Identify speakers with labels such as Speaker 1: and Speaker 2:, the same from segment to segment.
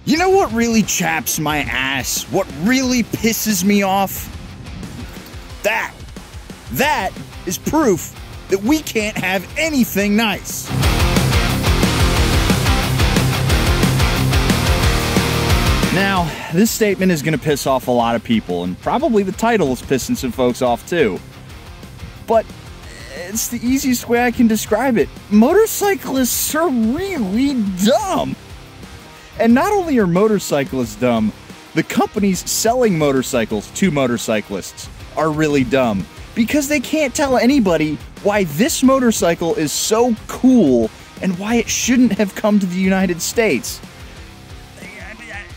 Speaker 1: You know what really chaps my ass? What really pisses me off? That is proof that we can't have anything nice. Now, this statement is going to piss off a lot of people, and probably the title is pissing some folks off too. But it's the easiest way I can describe it. Motorcyclists are really dumb. And not only are motorcyclists dumb, the companies selling motorcycles to motorcyclists are really dumb. Because they can't tell anybody why this motorcycle is so cool and why it shouldn't have come to the United States.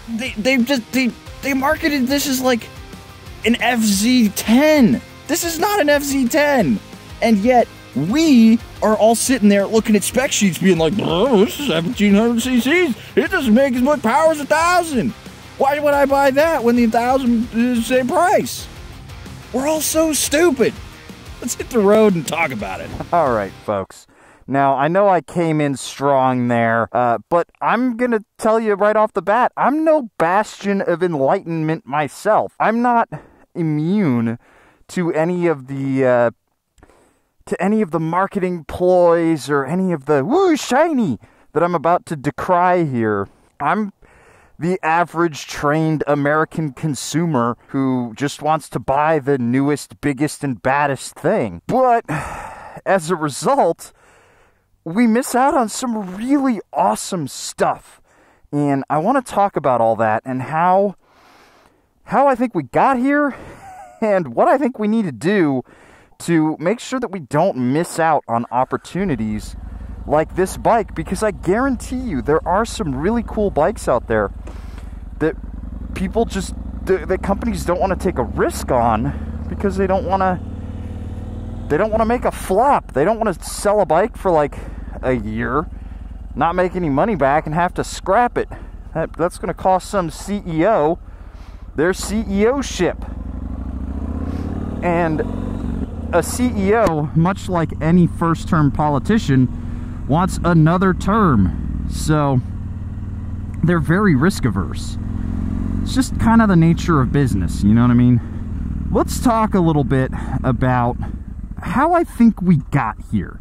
Speaker 1: They marketed this as like an FZ10. This is not an FZ10. And yet, we are all sitting there looking at spec sheets being like, oh, this is 1700 cc's. It doesn't make as much power as 1,000. Why would I buy that when the 1,000 is the same price? We're all so stupid. Let's hit the road and talk about it.
Speaker 2: All right, folks. Now, I know I came in strong there, but I'm going to tell you right off the bat, I'm no bastion of enlightenment myself. I'm not immune to any of the marketing ploys or any of the woo shiny that I'm about to decry here. I'm the average trained American consumer who just wants to buy the newest, biggest, and baddest thing. But as a result, we miss out on some really awesome stuff. And I want to talk about all that and how I think we got here and what I think we need to do to make sure that we don't miss out on opportunities like this bike, because I guarantee you there are some really cool bikes out there that people just, that companies don't want to take a risk on because they don't want to make a flop. They don't want to sell a bike for like a year, not make any money back, and have to scrap it. That's going to cost some CEO their CEO-ship. And a CEO, much like any first-term politician, wants another term. So they're very risk-averse. It's just kind of the nature of business, you know what I mean? Let's talk a little bit about how I think we got here.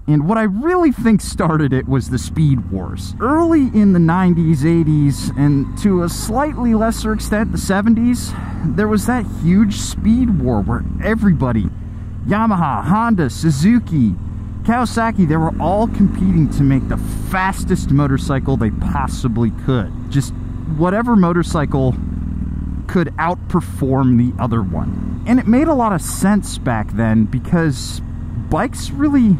Speaker 2: And what I really think started it was the speed wars. Early in the 90s, 80s, and to a slightly lesser extent the 70s, there was that huge speed war where everybody, Yamaha, Honda, Suzuki, Kawasaki, they were all competing to make the fastest motorcycle they possibly could. Just whatever motorcycle could outperform the other one. And it made a lot of sense back then because bikes really,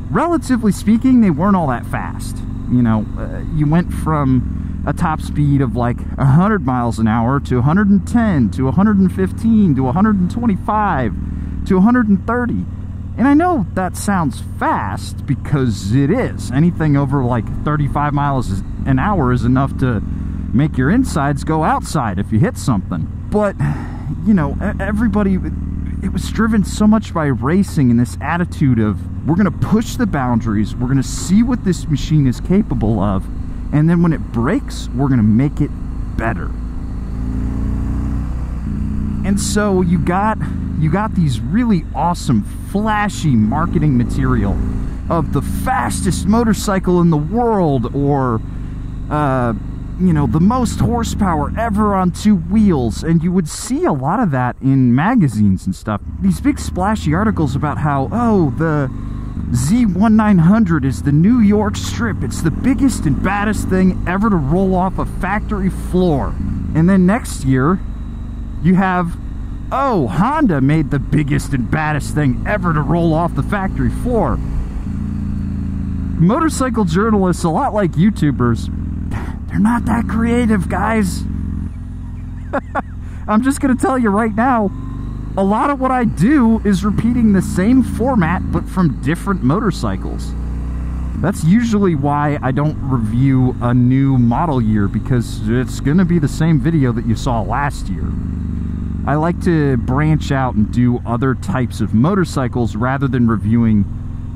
Speaker 2: relatively speaking, they weren't all that fast. You know, you went from a top speed of like 100 miles an hour to 110 to 115 to 125 to 130. And I know that sounds fast because it is. Anything over like 35 miles an hour is enough to make your insides go outside if you hit something. But, you know, everybody, it was driven so much by racing and this attitude of, we're going to push the boundaries, we're going to see what this machine is capable of, and then when it breaks, we're going to make it better. And so you got these really awesome, flashy marketing material of the fastest motorcycle in the world, or, you know, the most horsepower ever on two wheels. And you would see a lot of that in magazines and stuff. These big splashy articles about how, oh, the Z1900 is the New York Strip. It's the biggest and baddest thing ever to roll off a factory floor. And then next year, you have, oh, Honda made the biggest and baddest thing ever to roll off the factory floor. Motorcycle journalists, a lot like YouTubers, they're not that creative, guys. I'm just going to tell you right now, a lot of what I do is repeating the same format, but from different motorcycles. That's usually why I don't review a new model year, because it's going to be the same video that you saw last year. I like to branch out and do other types of motorcycles rather than reviewing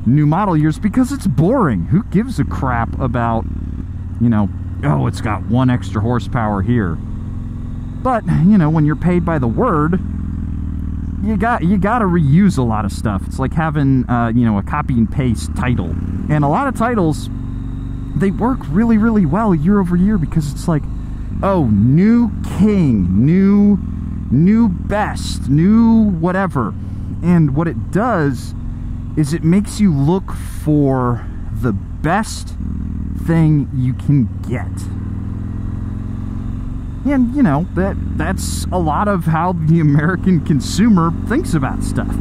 Speaker 2: new model years, because it's boring. Who gives a crap about, you know, oh, it's got 1 extra horsepower here. But, you know, when you're paid by the word, you got to reuse a lot of stuff. It's like having, you know, a copy and paste title. And a lot of titles, they work really, really well year over year because it's like, oh, new king, new best, new whatever. And what it does is it makes you look for the best thing you can get. And, you know, that's a lot of how the American consumer thinks about stuff.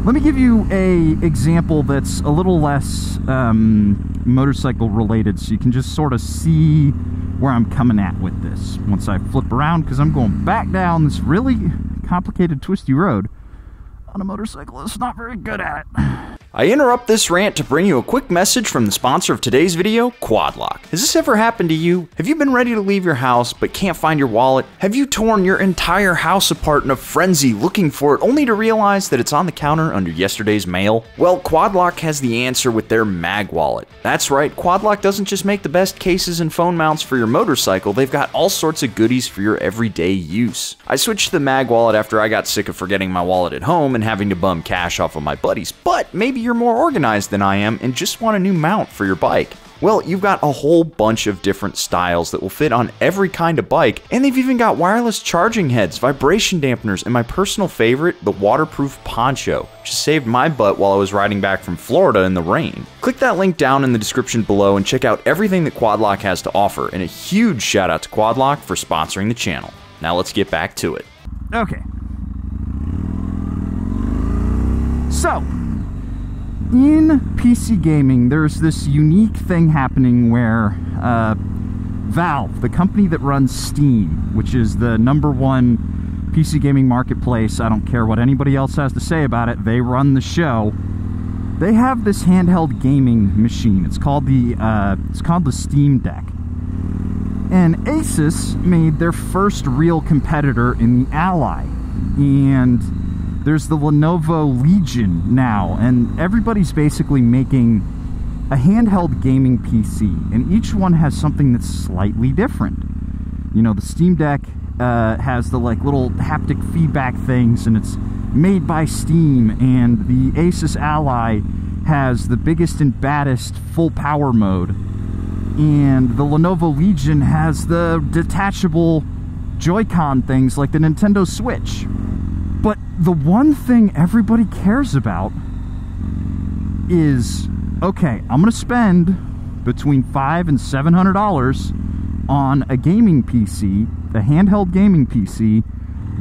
Speaker 2: Let me give you a example that's a little less motorcycle related, so you can just sort of see where I'm coming at with this once I flip around, because I'm going back down this really complicated, twisty road on a motorcycle that's not very good at it.
Speaker 1: I interrupt this rant to bring you a quick message from the sponsor of today's video, Quadlock. Has this ever happened to you? Have you been ready to leave your house but can't find your wallet? Have you torn your entire house apart in a frenzy looking for it only to realize that it's on the counter under yesterday's mail? Well, Quadlock has the answer with their Mag Wallet. That's right, Quadlock doesn't just make the best cases and phone mounts for your motorcycle, they've got all sorts of goodies for your everyday use. I switched to the Mag Wallet after I got sick of forgetting my wallet at home and having to bum cash off of my buddies, but maybe you're more organized than I am and just want a new mount for your bike. Well, you've got a whole bunch of different styles that will fit on every kind of bike, and they've even got wireless charging heads, vibration dampeners, and my personal favorite, the waterproof poncho, which saved my butt while I was riding back from Florida in the rain. Click that link down in the description below and check out everything that Quadlock has to offer, and a huge shout out to Quadlock for sponsoring the channel. Now let's get back to it.
Speaker 2: Okay. So, in PC gaming, there's this unique thing happening where Valve, the company that runs Steam, which is the #1 PC gaming marketplace, I don't care what anybody else has to say about it, they run the show. They have this handheld gaming machine. It's called the Steam Deck. And Asus made their first real competitor in the Ally. And there's the Lenovo Legion now, and everybody's basically making a handheld gaming PC, and each one has something that's slightly different. You know, the Steam Deck has the like little haptic feedback things, and it's made by Steam, and the Asus Ally has the biggest and baddest full power mode, and the Lenovo Legion has the detachable Joy-Con things like the Nintendo Switch. But the one thing everybody cares about is, okay, I'm going to spend between $500 and $700 on a gaming PC, a handheld gaming PC.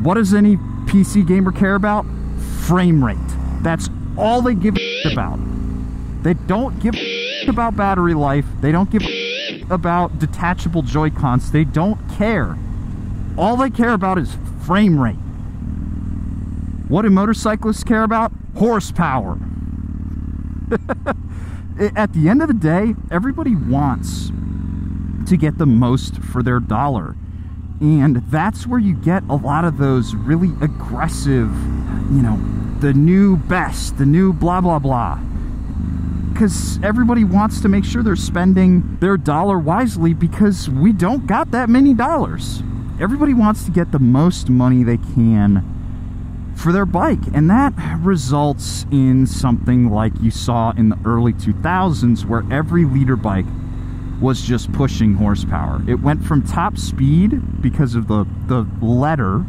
Speaker 2: What does any PC gamer care about? Frame rate. That's all they give a about. They don't give a about battery life. They don't give a about detachable Joy-Cons. They don't care. All they care about is frame rate. What do motorcyclists care about? Horsepower. At the end of the day, everybody wants to get the most for their dollar. And that's where you get a lot of those really aggressive, you know, the new best, the new blah, blah, blah. Because everybody wants to make sure they're spending their dollar wisely, because we don't got that many dollars. Everybody wants to get the most money they can for their bike, and that results in something like you saw in the early 2000s, where every leader bike was just pushing horsepower. It went from top speed because of the letter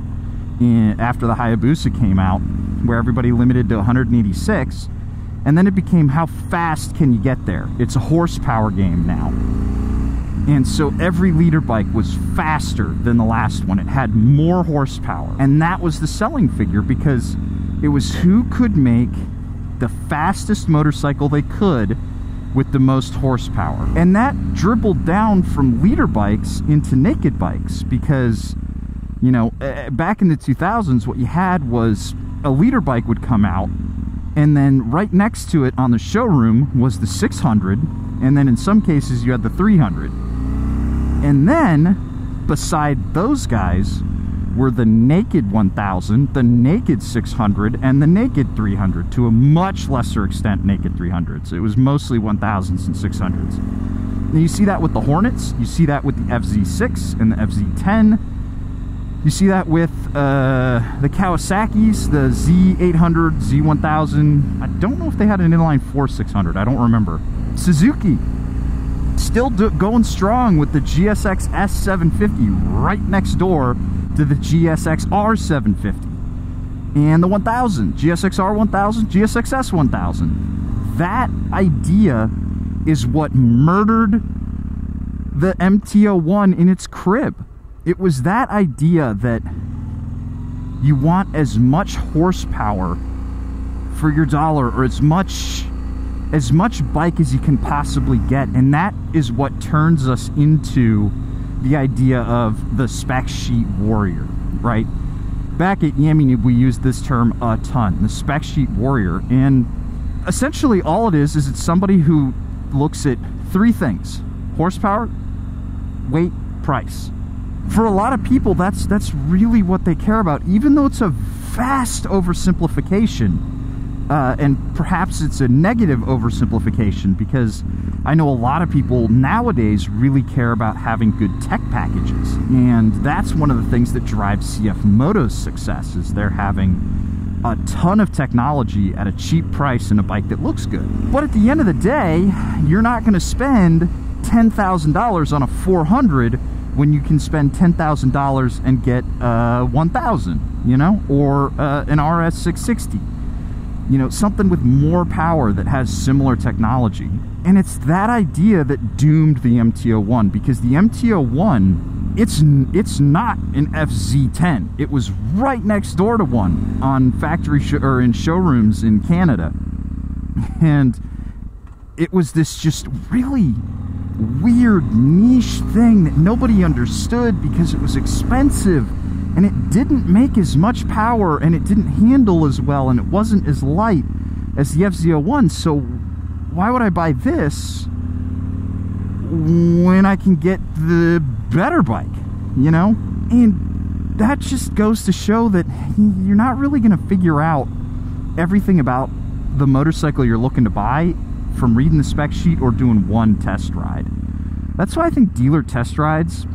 Speaker 2: after the Hayabusa came out, where everybody limited to 186, and then it became how fast can you get there. It's a horsepower game now. And so every leader bike was faster than the last one. It had more horsepower. And that was the selling figure, because it was who could make the fastest motorcycle they could with the most horsepower. And that dribbled down from leader bikes into naked bikes, because, you know, back in the 2000s, what you had was a leader bike would come out, and then right next to it on the showroom was the 600, and then in some cases you had the 300. And then, beside those guys, were the naked 1000, the naked 600, and the naked 300, to a much lesser extent naked 300s. It was mostly 1000s and 600s. And you see that with the Hornets, you see that with the FZ6 and the FZ10. You see that with the Kawasaki's, the Z800, Z1000. I don't know if they had an inline 4600. I don't remember. Suzuki still going strong with the GSX S750 right next door to the GSX R750. And the 1000, GSX-R 1000, GSX S 1000. That idea is what murdered the MT01 in its crib. It was that idea that you want as much horsepower for your dollar, or as much bike as you can possibly get, and that is what turns us into the idea of the spec sheet warrior, right? Back at Yami, we use this term a ton, the spec sheet warrior, and essentially all it is it's somebody who looks at three things: horsepower, weight, price. For a lot of people, that's really what they care about, even though it's a vast oversimplification. And perhaps it's a negative oversimplification, because I know a lot of people nowadays really care about having good tech packages. And that's one of the things that drives CF Moto's success, is they're having a ton of technology at a cheap price and a bike that looks good. But at the end of the day, you're not going to spend $10,000 on a 400 when you can spend $10,000 and get 1000, you know, or an RS 660. You know, something with more power that has similar technology. And it's that idea that doomed the MT01, because the MT01, it's not an FZ10. It was right next door to one on factory or in showrooms in Canada. And it was this just really weird niche thing that nobody understood because it was expensive. And it didn't make as much power, and it didn't handle as well, and it wasn't as light as the FZ01. So why would I buy this when I can get the better bike, you know? And that just goes to show that you're not really going to figure out everything about the motorcycle you're looking to buy from reading the spec sheet or doing one test ride. That's why I think dealer test rides,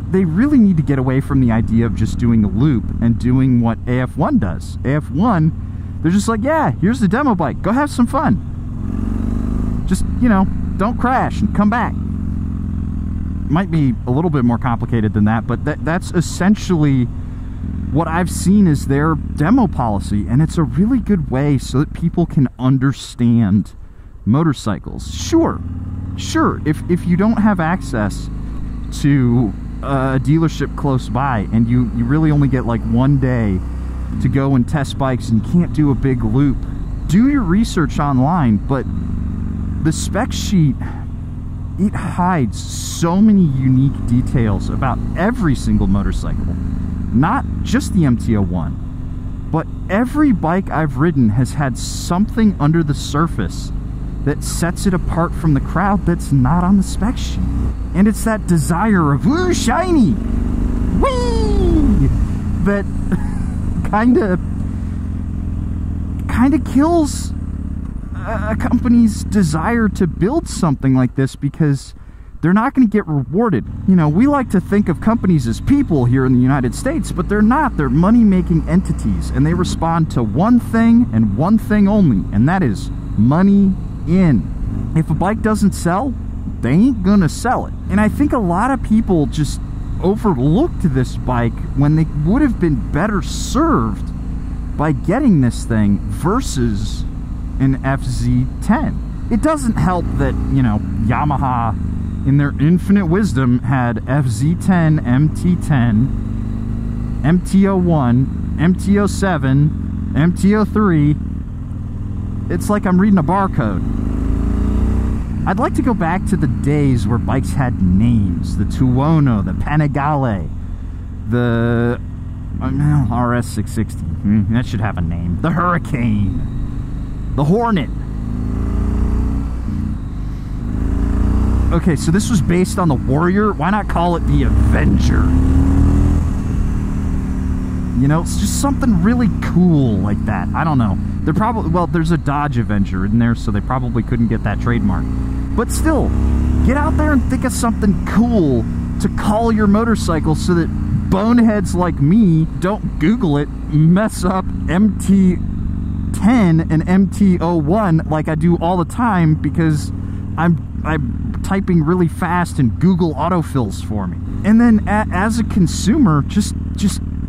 Speaker 2: they really need to get away from the idea of just doing a loop and doing what AF1 does. AF1, they're just like, yeah, here's the demo bike. Go have some fun. Just, you know, don't crash and come back. Might be a little bit more complicated than that, but that's essentially what I've seen is their demo policy, and it's a really good way so that people can understand motorcycles. Sure, if you don't have access to a dealership close by, and you really only get like one day to go and test bikes and can't do a big loop, do your research online. But the spec sheet, it hides so many unique details about every single motorcycle, not just the MT01, but every bike I've ridden has had something under the surface that sets it apart from the crowd that's not on the spec sheet. And it's that desire of, ooh, shiny, whee, that kind of kills a company's desire to build something like this, because they're not going to get rewarded. You know, we like to think of companies as people here in the United States, but they're not. They're money-making entities, and they respond to one thing and one thing only, and that is money in. If a bike doesn't sell, they ain't gonna sell it. And I think a lot of people just overlooked this bike when they would have been better served by getting this thing versus an FZ10. It doesn't help that, you know, Yamaha in their infinite wisdom had FZ10, MT10, MT01, MT07, MT03. It's like I'm reading a barcode. I'd like to go back to the days where bikes had names. The Tuono, the Panigale, the RS 660. That should have a name. The Hurricane, the Hornet. Okay, so this was based on the Warrior. Why not call it the Avenger? You know, it's just something really cool like that. I don't know. They're probably, well, there's a Dodge Avenger in there, so they probably couldn't get that trademark. But still, Get out there and think of something cool to call your motorcycle so that boneheads like me don't Google it, mess up MT10 and MT01 like I do all the time because I'm typing really fast and Google autofills for me. And then as a consumer, just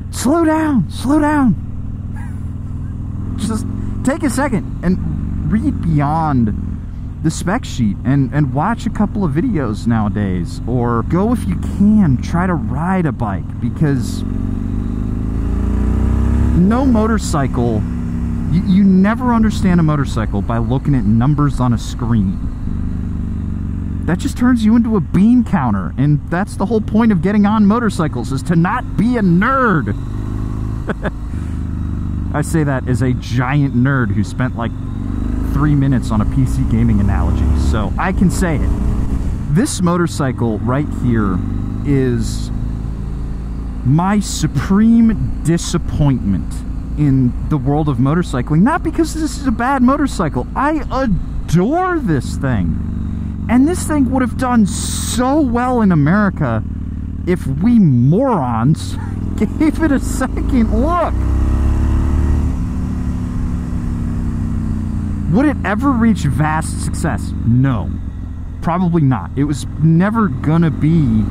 Speaker 2: slow down. Just take a second and read beyond the spec sheet and watch a couple of videos nowadays, or go, if you can, try to ride a bike, because no motorcycle, you never understand a motorcycle by looking at numbers on a screen. That just turns you into a bean counter, and that's the whole point of getting on motorcycles, is to not be a nerd. I say that as a giant nerd who spent like 3 minutes on a PC gaming analogy, so I can say it. This motorcycle right here is my supreme disappointment in the world of motorcycling. Not because this is a bad motorcycle. I adore this thing. And this thing would have done so well in America if we morons gave it a second look. Would it ever reach vast success? No. Probably not. It was never gonna be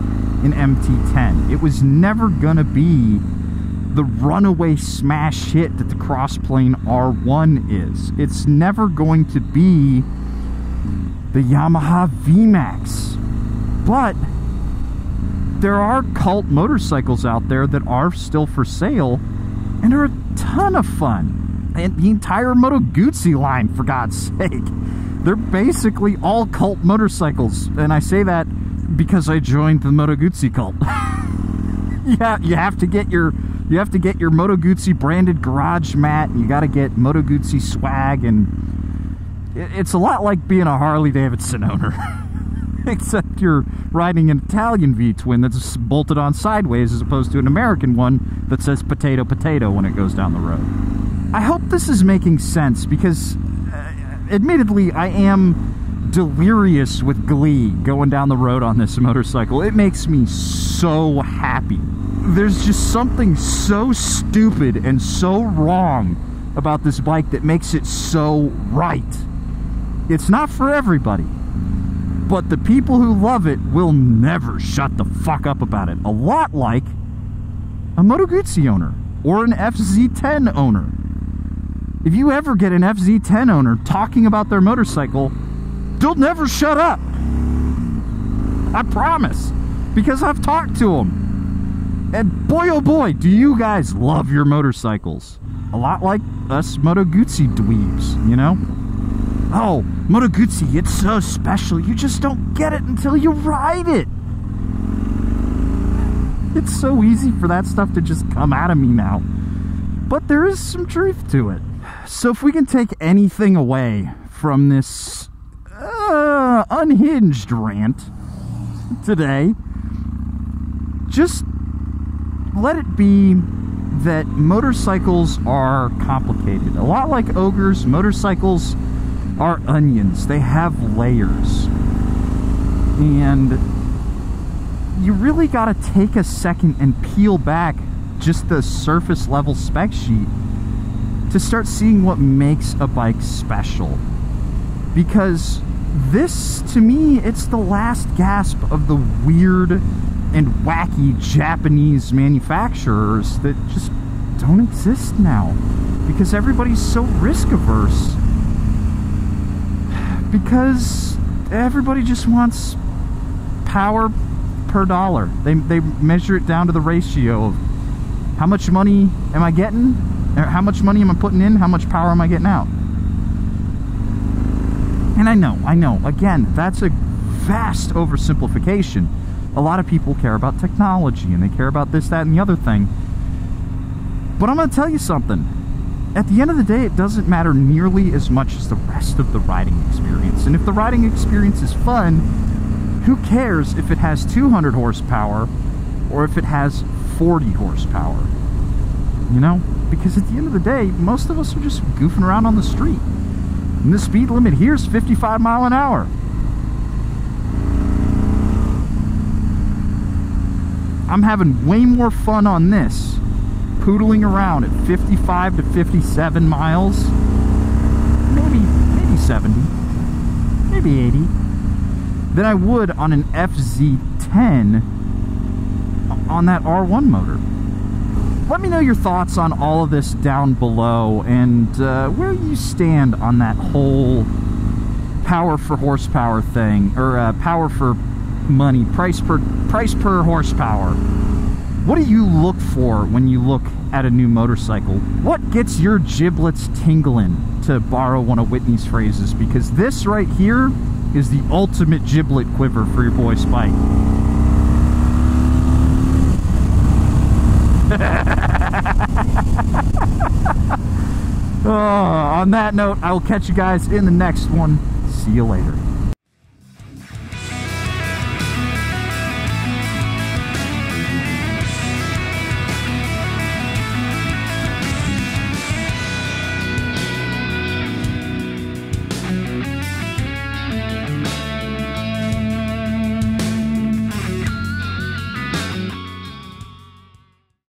Speaker 2: an MT10. It was never gonna be the runaway smash hit that the Crossplane R1 is. It's never going to be the Yamaha VMAX. But there are cult motorcycles out there that are still for sale and are a ton of fun. And the entire Moto Guzzi line, for God's sake. They're basically all cult motorcycles. And I say that because I joined the Moto Guzzi cult. Yeah, you have to get your Moto Guzzi branded garage mat, and you got to get Moto Guzzi swag, and it's a lot like being a Harley Davidson owner. Except you're riding an Italian V-twin that's bolted on sideways as opposed to an American one that says potato potato when it goes down the road. I hope this is making sense, because admittedly I am delirious with glee going down the road on this motorcycle. It makes me so happy. There's just something so stupid and so wrong about this bike that makes it so right. It's not for everybody, but the people who love it will never shut the fuck up about it. A lot like a Moto Guzzi owner or an FZ10 owner. If you ever get an FZ10 owner talking about their motorcycle, they'll never shut up. I promise. Because I've talked to them. And boy, oh boy, do you guys love your motorcycles. A lot like us Moto Guzzi dweebs, you know? Oh, Moto Guzzi, it's so special. You just don't get it until you ride it. It's so easy for that stuff to just come out of me now. But there is some truth to it. So if we can take anything away from this unhinged rant today, just let it be that motorcycles are complicated. A lot like ogres, motorcycles are onions. They have layers. And you really got to take a second and peel back just the surface level spec sheet to start seeing what makes a bike special. Because this, to me, it's the last gasp of the weird and wacky Japanese manufacturers that just don't exist now. Because everybody's so risk averse. Because everybody just wants power per dollar. They measure it down to the ratio of how much money am I getting? How much money am I putting in? How much power am I getting out? And I know, again, that's a vast oversimplification. A lot of people care about technology, and they care about this, that, and the other thing. But I'm going to tell you something. At the end of the day, it doesn't matter nearly as much as the rest of the riding experience. And if the riding experience is fun, who cares if it has 200 horsepower or if it has 40 horsepower? You know? Because at the end of the day, most of us are just goofing around on the street. And the speed limit here is 55 miles an hour. I'm having way more fun on this, poodling around at 55 to 57 miles, maybe 70, maybe 80, than I would on an FZ10 on that R1 motor. Let me know your thoughts on all of this down below, and where you stand on that whole power for horsepower thing, or power for money, price per horsepower. What do you look for when you look at a new motorcycle? What gets your giblets tingling, to borrow one of Whitney's phrases? Because this right here is the ultimate giblet quiver for your boy Spike. On that note, I will catch you guys in the next one. See you later.